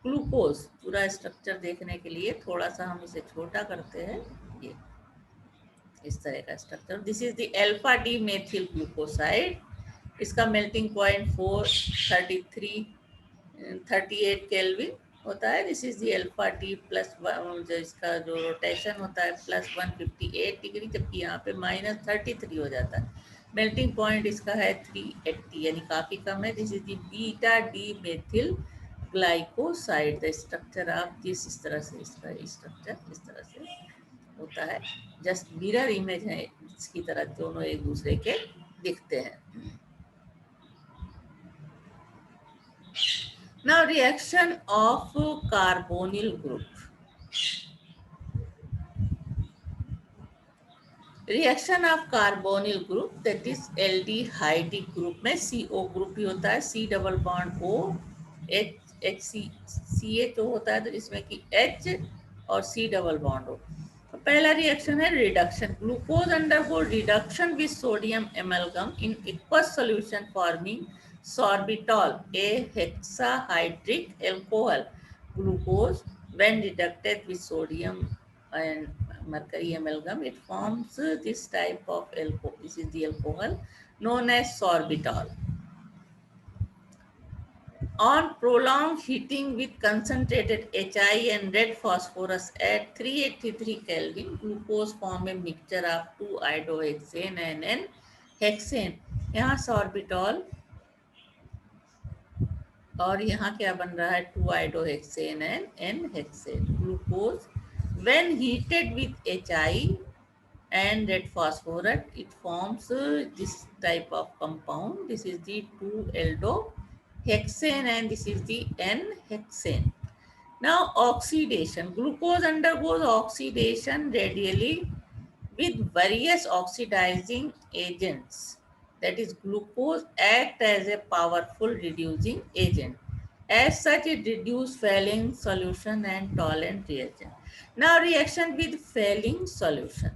glucose. पूरा स्ट्रक्चर देखने के लिए थोड़ा सा हम इसे छोटा करते हैं। ये इस तरह का structure, this is the alpha D methyl glucoside. इसका मेल्टिंग पॉइंट 433-38 केल्विन होता है। This is the alpha T plus, जो इसका जो रोटेशन होता है +158 डिग्री, जबकि यहाँ पे -33 हो जाता है। मेल्टिंग पॉइंट इसका है 380, यानी काफ़ी कम है। This is the beta D methyl glycoside. The structure of this, इस तरह से इसका स्ट्रक्चर इस तरह से होता है। जस्ट मिरर इमेज है इसकी तरह, दोनों एक दूसरे के दिखते हैं। Now reaction of carbonyl group. Reaction of carbonyl group, that is aldehyde group में CO ग्रुप ही होता है, C double bond O, CHO होता है, तो इसमें कि H और C डबल बॉन्ड O। तो पहला रिएक्शन है reduction. Glucose undergo reduction with sodium amalgam in aqueous solution forming sorbitol, a hexahydric alcohol. Glucose, when reducted with sodium and mercury amalgam, it forms this type of alcohol. This is the alcohol known as sorbitol. On prolonged heating with concentrated Hi and red phosphorus at 383 Kelvin, glucose form a mixture of 2-iodohexane and N-hexane. यहाँ sorbitol और यहाँ क्या बन रहा है 2-iodohexane and N-hexane. Glucose when heated with Hi and red phosphorus, it forms this type of compound. This is the 2-aldohexane and this is the N-hexane. Now oxidation. Glucose undergoes oxidation radially with various oxidizing agents. That is, glucose act as a powerful reducing agent. As such, it reduces Fehling solution and Tollens reagent. Now reaction with Fehling solution.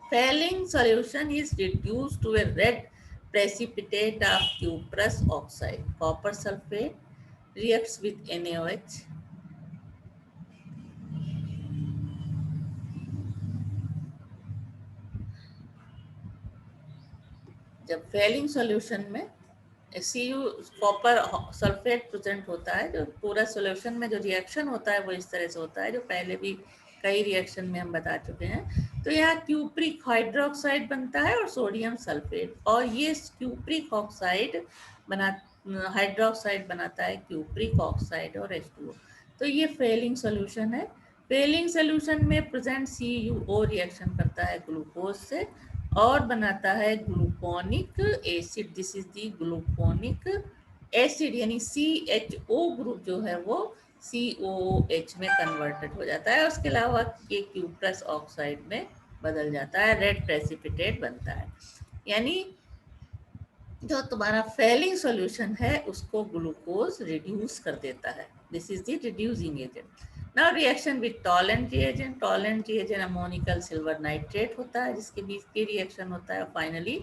Fehling solution is reduced to a red precipitate of cuprous oxide. Copper sulfate reacts with NaOH. जब Fehling solution में Cu copper sulphate present होता है, जो पूरा solution में जो reaction होता है वो इस तरह से होता है, जो पहले भी कई रिएक्शन में हम बता चुके हैं। तो यहाँ क्यूप्रिक हाइड्रोक्साइड बनता है और सोडियम सल्फेट, और ये क्यूप्रिक ऑक्साइड बना हाइड्रोक्साइड बनाता है क्यूप्रिक ऑक्साइड और H2O। तो ये फेलिंग सॉल्यूशन है। फेलिंग सॉल्यूशन में प्रेजेंट CuO रिएक्शन करता है ग्लूकोज से और बनाता है gluconic acid. This is the gluconic acid, यानी CHO ग्रुप जो है वो COOH में कन्वर्टेड हो जाता है। उसके अलावा ये क्यूप्रस ऑक्साइड में बदल जाता है, रेड प्रेसिपिटेट बनता है। यानी जो तुम्हारा फेलिंग सॉल्यूशन है उसको ग्लूकोज रिड्यूस कर देता है। This is the reducing agent. Now reaction with Tollens reagent. Tollens reagent ammoniacal silver nitrate होता है, जिसके बीच की रिएक्शन होता है, फाइनली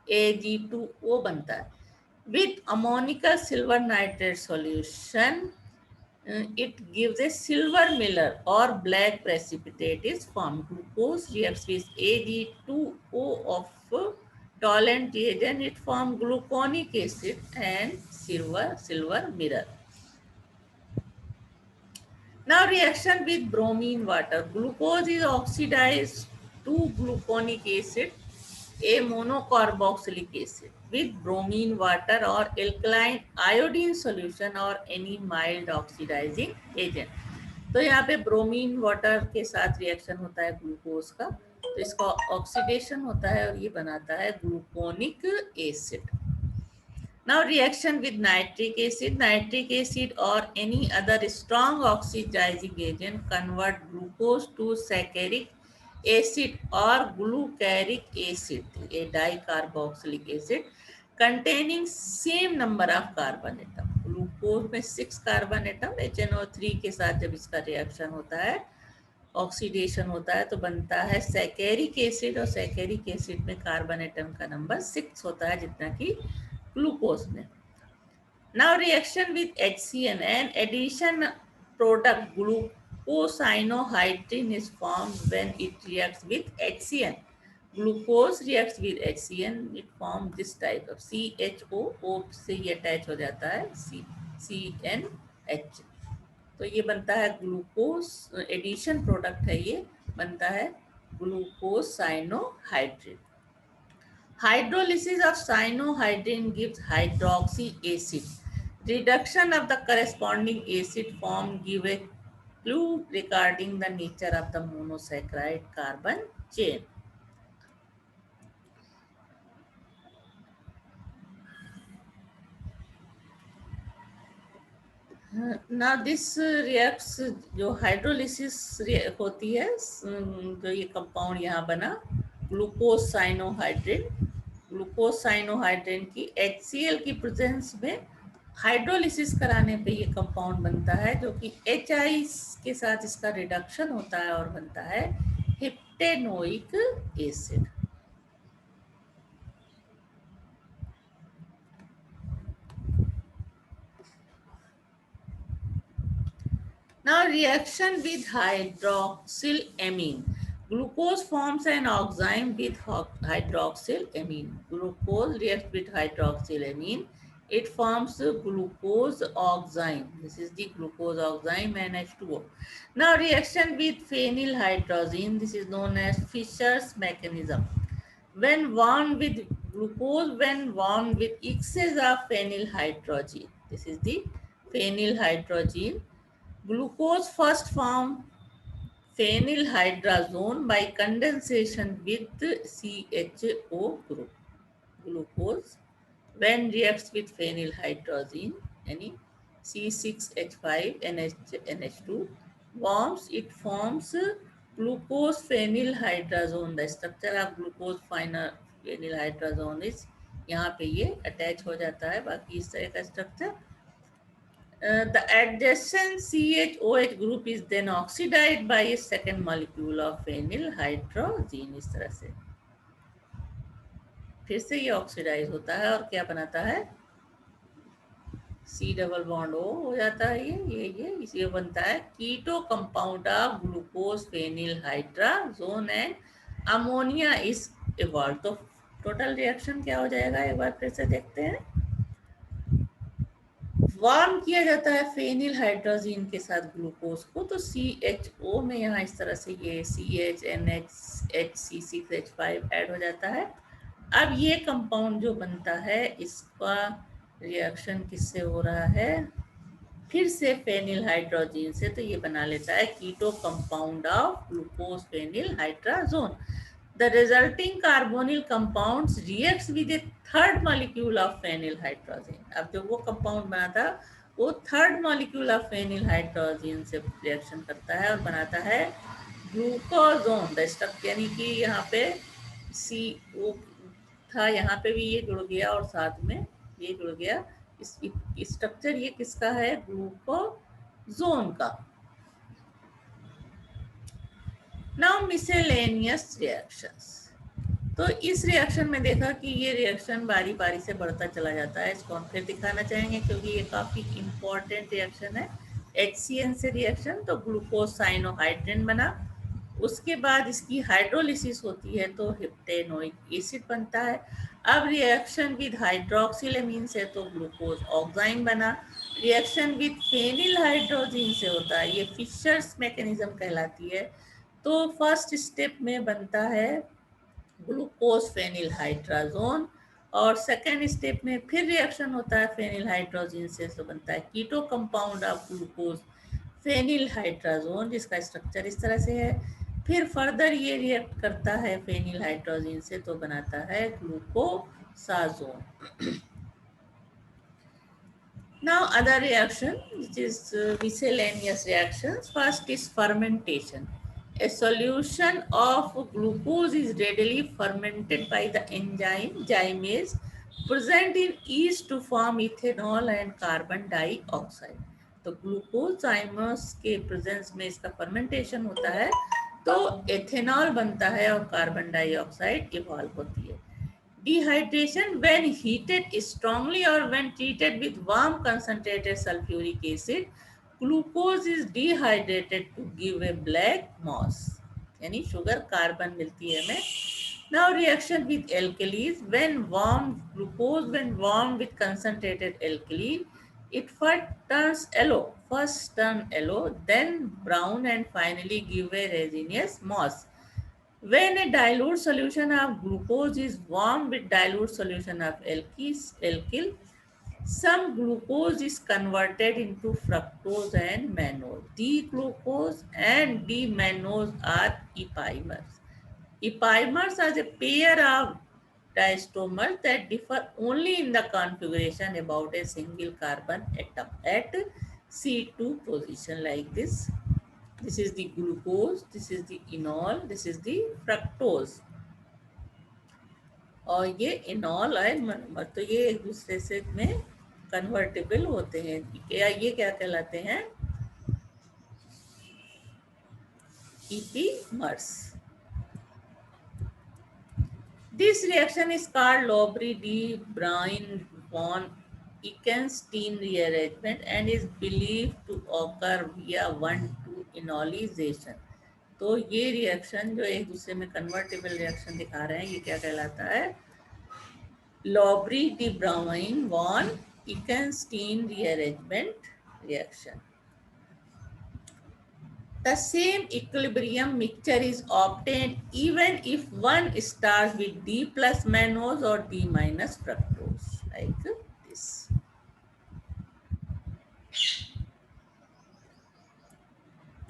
Ag2O बनता है। with ammonium silver nitrate solution. It gives a silver miller or black precipitate is formed. Glucose reacts with Ag2O of tolerant reagent. It forms gluconic acid and silver mirror. Now reaction with bromine water. Glucose is oxidized to gluconic acid, a monocarboxylic acid with bromine water or alkaline iodine solution or any mild oxidizing agent. तो यहाँ पे bromine water के साथ reaction होता है glucose का, तो इसका ऑक्सीडेशन होता है और ये बनाता है gluconic acid. Now reaction with nitric acid or any other strong oxidizing agent convert glucose to saccharic acid or glucaric acid, a dicarboxylic acid containing same number of carbon atom. Glucose में 6 carbon atom HNO3 के साथ जब इसका reaction होता है, oxidation होता है, तो बनता है सैकेरिक एसिड और सैकेरिक एसिड में कार्बन एटम का नंबर 6 होता है जितना कि ग्लूकोज में. Now reaction with HCN, an addition product glucosinohydrin is formed when it reacts with HCN. Glucose reacts with HCN, it forms this type of CHO, O से ये attach हो जाता है CNH. तो ये बनता है ग्लूकोज, एडिशन प्रोडक्ट है, ये बनता है ग्लूकोसाइनोहाइड्रेट. Hydrolysis of cyanohydrin gives hydroxy acid. Reduction of the corresponding acid form give a clue regarding the nature of the monosaccharide carbon chain. Now this reacts, जो हाइड्रोलिसिस होती है, जो ये कंपाउंड यहाँ बना ग्लूकोसाइनोहाइड्रेन की HCl की प्रेजेंस में हाइड्रोलिसिस कराने पे ये कंपाउंड बनता है, जो कि HI के साथ इसका रिडक्शन होता है और बनता है हेप्टेनोइक acid. Now reaction with hydroxylamine. Glucose forms an enzyme with hydroxylamine. Glucose reacts with hydroxylamine. It forms glucose oxime. This is the glucose oxime NH2O. Now reaction with phenylhydrazine. This is known as Fischer's mechanism. When bound with glucose, when bound with excess of phenylhydrazine. This is the phenylhydrazine. Glucose first form phenylhydrazone by condensation with CHO group. Glucose when reacts with phenylhydrazine, any C6H5NH2 forms, it forms glucose phenylhydrazone. The structure of glucose phenylhydrazone is, यहाँ पे ये attach हो जाता है, बाकी इस तरह का structure. The adjacent CHOH group is then oxidized by a second molecule of phenylhydrazine. इस तरह से फिर से ये ऑक्सीडाइज होता है और क्या बनाता है, C डबल बॉन्ड O हो जाता है, ये इसलिए बनता है keto compound of glucose phenylhydrazone and ammonia is evolve. तो टोटल रिएक्शन क्या हो जाएगा, एक बार फिर से देखते हैं. वार्म किया जाता है फेनिल हाइड्रोजीन के साथ ग्लूकोज को, तो CHO में यहाँ इस तरह से ये CHNH6H5 ऐड हो जाता है. अब ये कंपाउंड जो बनता है, इसका रिएक्शन किससे हो रहा है, फिर से फेनिल हाइड्रोजीन से, तो ये बना लेता है keto compound of glucose phenyl hydrazone. The resulting carbonyl compounds reacts with a third molecule of phenylhydrazine. अब जो वो कंपाउंड बना था, वो थर्ड मॉलिक्यूल ऑफ phenylhydrazine से रिएक्शन करता है और बनाता है ग्लूकोजोन. द स्ट्रक्चर, यानी कि यहाँ पे CO था, यहाँ पे भी ये जुड़ गया और साथ में ये जुड़ गया. इस स्ट्रक्चर ये किसका है, ग्लूकोजोन का. Now miscellaneous reactions. तो इस रिएक्शन में देखा कि ये रिएक्शन बारी बारी से बढ़ता चला जाता है। इसको हम फिर दिखाना चाहेंगे क्योंकि ये काफ़ी इम्पॉर्टेंट रिएक्शन है। HCN से रिएक्शन, तो ग्लूकोज साइनोहाइड्रिन बना, उसके बाद इसकी हाइड्रोलिसिस होती है तो हेप्टेनोइक एसिड बनता है। अब रिएक्शन विद हाइड्रोक्सिलेमीन से तो ग्लूकोज ऑक्साइन बना। रिएक्शन विद फेनिल हाइड्रोजीन से होता है, ये फिशर्स मैकेनिज्म कहलाती है। तो फर्स्ट स्टेप में बनता है ग्लूकोज फेनिल हाइड्राजोन, और सेकेंड स्टेप में फिर रिएक्शन होता है फेनिल हाइड्रोजीन से, तो बनता है keto compound of glucose phenyl hydrazone, जिसका स्ट्रक्चर इस तरह से है। फिर फर्दर ये रिएक्ट करता है फेनिल हाइड्रोजीन से तो बनाता है ग्लूकोसाजोन। Now other reaction, which is miscellaneous reactions. First is fermentation. A solution of glucose is readily fermented by the enzyme gymase present in yeast to form ethanol and carbon dioxide. तो glucose जाइमस के presence में इसका fermentation होता है तो ethanol बनता है और कार्बन डाइऑक्साइड इवॉल्व होती है। Dehydration, when heated strongly or when treated with warm concentrated sulfuric acid, glucose is dehydrated to give a black mass, यानी शुगर कार्बन मिलती है हमें। Now reaction with alkalis, when warm glucose when warm with concentrated alkali, it first turns yellow, first turn yellow, then brown and finally give a resinous mass. When a dilute solution of glucose is warmed with dilute solution of alkyl, some glucose is converted into fructose and mannose. D-glucose and D-mannose are epimers. Epimers are a pair of diastomers that differ only in the configuration about a single carbon atom at C2 position, like this. This is the glucose, this is the enol, this is the fructose, और ये इनॉल है monomer, तो ये एक दूसरे से में convertible होते हैं। ये क्या कहलाते हैं? ईपीमर्स। This reaction is called Lowry-de-Bruyn-von Eckstein rearrangement and is believed to occur via 1,2 enolization. तो ये रिएक्शन जो एक दूसरे में कन्वर्टेबल रिएक्शन दिखा रहे हैं, ये क्या कहलाता है? Lowry-de-Bruyn-von Eckstein rearrangement reaction. The same equilibrium mixture is obtained even if one starts with D plus mannose or D minus fructose, like this.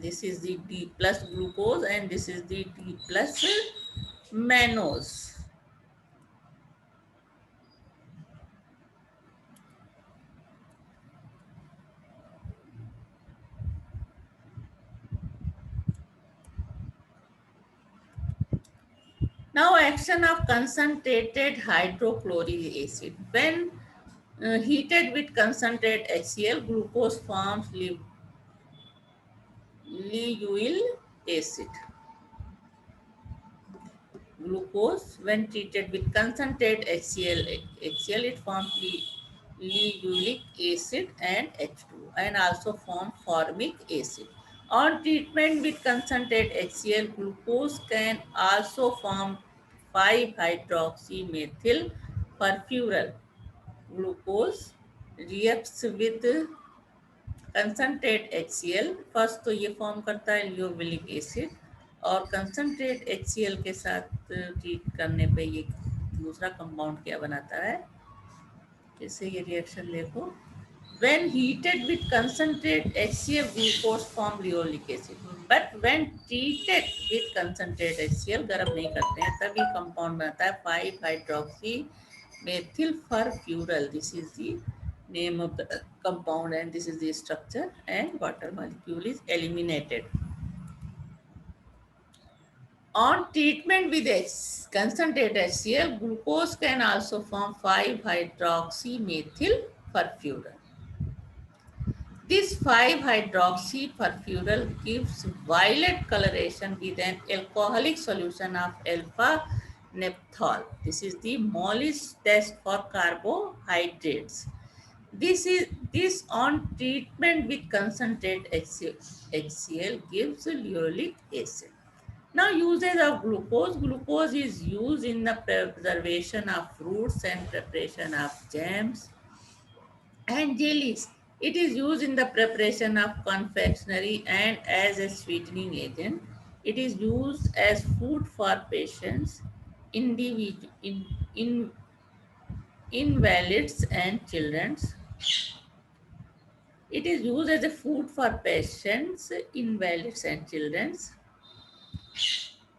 This is the D plus glucose and this is the D plus mannose. Now action of concentrated hydrochloric acid. When heated with concentrated HCl, glucose forms leucyl acid. Glucose, when treated with concentrated HCl, it forms leucylic acid and H2 and also form formic acid. On treatment with concentrated HCl, glucose can also form 5-hydroxymethyl furfural. Glucose reacts with concentrate HCl, first तो ये form करता है लियोविलिक acid, और concentrate HCl के साथ treat करने पे ये दूसरा कंपाउंड क्या बनाता है? जैसे ये रिएक्शन देखो, when heated with concentrate HCl, glucose form leucylic acid, but when treated with concentrate HCl, गर्म नहीं करते हैं तभी कंपाउंड बनता है 5-hydroxymethyl furfural. This is the name of the compound and this is the structure, and water molecule is eliminated. On treatment with concentrated HCl, glucose can also form 5-hydroxymethyl furfural. This 5-hydroxy furfural gives violet coloration with an alcoholic solution of alpha nephthol. This is the Mollis test for carbohydrates. This on treatment with concentrate HCl gives linoleic acid. Now, usage of glucose. Glucose is used in the preservation of fruits and preparation of jams and jellies. It is used in the preparation of confectionery and as a sweetening agent. It is used as food for patients, in invalids and children. It is used as a food for patients, invalids and children.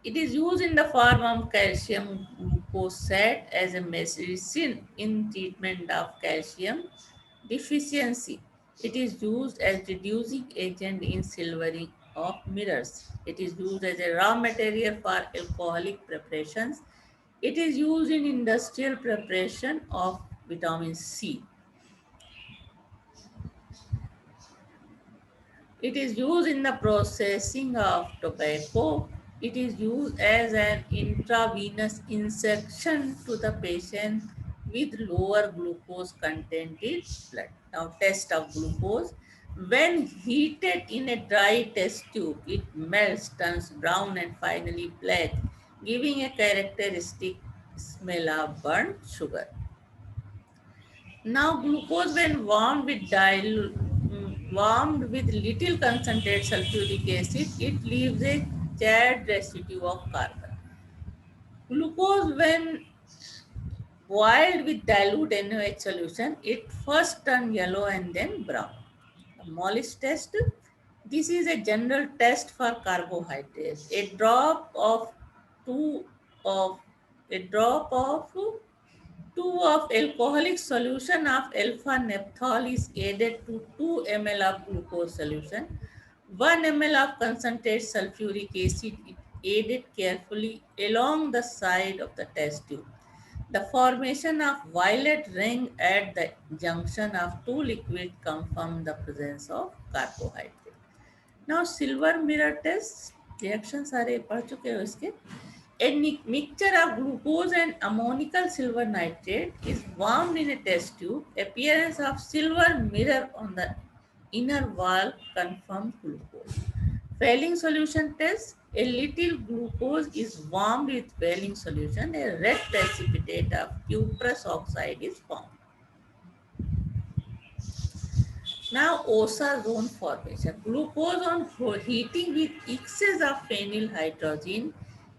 It is used in the form of calcium glucosate as a medicine in treatment of calcium deficiency. It is used as reducing agent in silvering of mirrors. It is used as a raw material for alcoholic preparations. It is used in industrial preparation of vitamin C. It is used in the processing of tobacco. It is used as an intravenous injection to the patient with lower glucose content in blood. Now, test of glucose. When heated in a dry test tube, it melts, turns brown, and finally black, giving a characteristic smell of burnt sugar. Now, glucose, when warmed with little concentrated sulfuric acid, it leaves a charred residue of carbon. Glucose, when boiled with dilute NaOH solution, it first turns yellow and then brown. The Mollis test. This is a general test for carbohydrates. Two of a drop of 2 of alcoholic solution of alpha naphthol is added to 2 ml of glucose solution. 1 ml of concentrated sulfuric acid is added carefully along the side of the test tube. The formation of violet ring at the junction of two liquids confirm the presence of carbohydrate. Now, silver mirror test reactions सारे पढ़ चुके हो इसके. A mixture of glucose and ammonical silver nitrate is warmed in a test tube. Appearance of silver mirror on the inner wall confirms glucose. Failing solution test. A little glucose is warmed with failing solution. A red precipitate of cuprous oxide is formed. Now, OSA zone formation. Glucose on heating with excess of phenyl hydrogen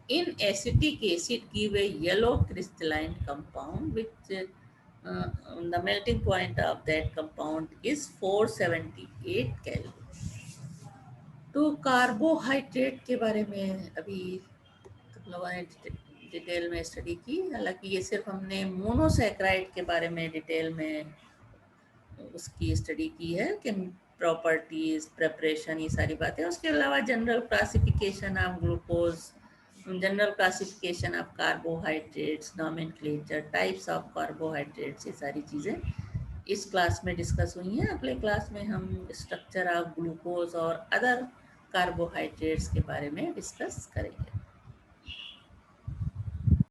in acetic acid give a yellow crystalline compound which the melting point of that compound is 478 Kelvin. तो carbohydrate के बारे में अभी तुम लोगों ने detail में study की. हालांकि ये सिर्फ हमने मोनोसैकराइड के बारे में डिटेल में उसकी स्टडी की है कि प्रॉपर्टीज, प्रेपरेशन, ये सारी बातें. उसके अलावा general classification of glucose, general classification of carbohydrates, nomenclature, types of carbohydrates, ये सारी चीज़ें इस क्लास में डिस्कस हुई हैं. अगले क्लास में हम स्ट्रक्चर ऑफ ग्लूकोज और अदर कार्बोहाइड्रेट्स के बारे में डिस्कस करेंगे.